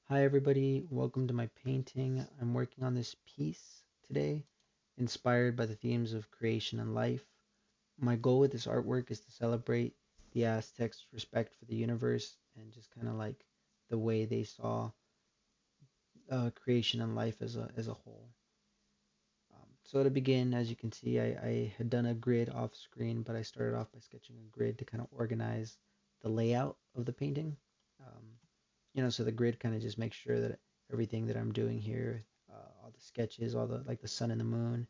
Hi everybody, welcome to my painting. I'm working on this piece today, inspired by the themes of creation and life. My goal with this artwork is to celebrate the Aztecs' respect for the universe and just kind of like the way they saw creation and life as a whole. So to begin, as you can see, I had done a grid off screen, but I started off by sketching a grid to kind of organize the layout of the painting. Um, so the grid kind of just makes sure that everything that I'm doing here, all the sketches, all the like the sun and the moon,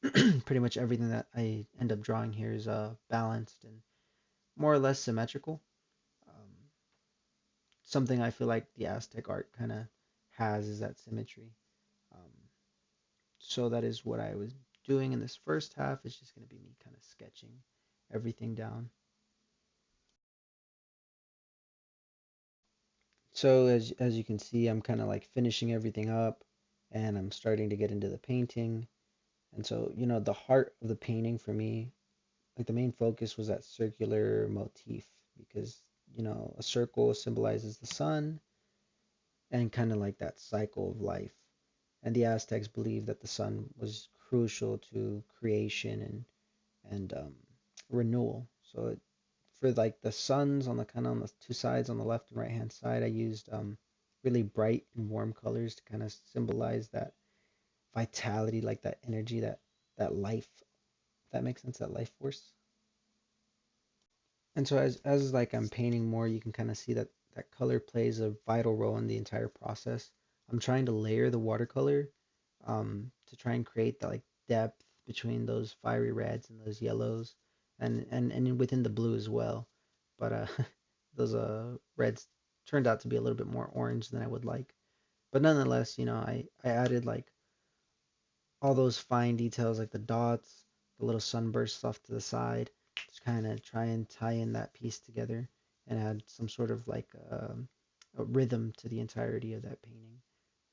pretty much everything that I end up drawing here is balanced and more or less symmetrical. Um, Something I feel like the Aztec art kind of has is that symmetry. Um, so that is what I was doing in this first half. It's just going to be me kind of sketching everything down. So as you can see, I'm kind of like finishing everything up, and I'm starting to get into the painting. And so, the heart of the painting for me, like the main focus was that circular motif because, a circle symbolizes the sun and kind of like that cycle of life. And the Aztecs believed that the sun was crucial to creation and renewal. So for like the suns on the kind of on the two sides on the left and right hand side, I used really bright and warm colors to kind of symbolize that vitality, like that energy, that life. If that makes sense, that life force. And so as like I'm painting more, you can kind of see that that color plays a vital role in the entire process. I'm trying to layer the watercolor to try and create the like depth between those fiery reds and those yellows and within the blue as well. But those reds turned out to be a little bit more orange than I would like. But nonetheless, I added like all those fine details like the dots, the little sunbursts off to the side, to kind of try and tie in that piece together and add some sort of like a rhythm to the entirety of that painting.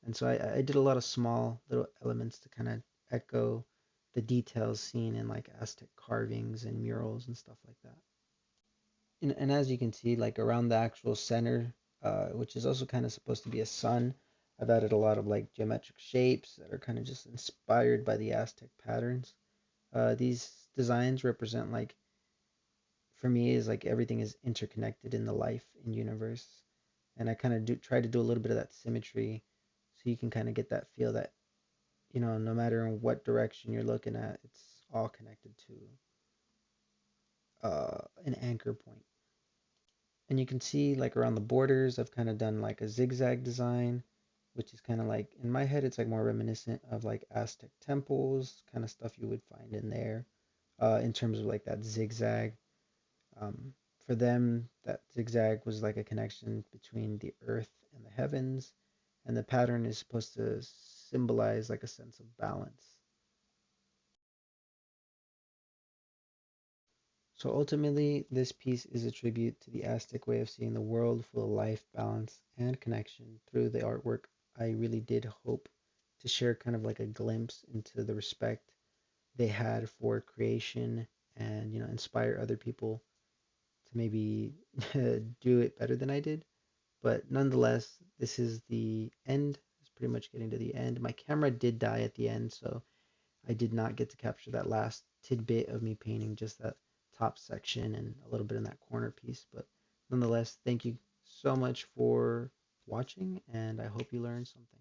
And so I did a lot of small little elements to kind of echo the details seen in like Aztec carvings and murals and stuff like that. And as you can see, like around the actual center, which is also kind of supposed to be a sun, I've added a lot of like geometric shapes that are kind of just inspired by the Aztec patterns. These designs represent like, for me, is like everything is interconnected in the life and universe, and I kind of do try to do a little bit of that symmetry, so you can kind of get that feel that no matter in what direction you're looking at, it's all connected to an anchor point. And you can see like around the borders, I've kind of done like a zigzag design, which is kind of like in my head, it's like more reminiscent of like Aztec temples, kind of stuff you would find in there, in terms of like that zigzag. For them, that zigzag was like a connection between the earth and the heavens, and the pattern is supposed to symbolize like a sense of balance. So ultimately, this piece is a tribute to the Aztec way of seeing the world, full of life, balance, and connection. Through the artwork, I really did hope to share kind of like a glimpse into the respect they had for creation and, inspire other people to maybe do it better than I did. But nonetheless, this is the end. It's pretty much getting to the end. My camera did die at the end, so I did not get to capture that last tidbit of me painting, just that top section and a little bit in that corner piece. But nonetheless, thank you so much for watching, and I hope you learned something.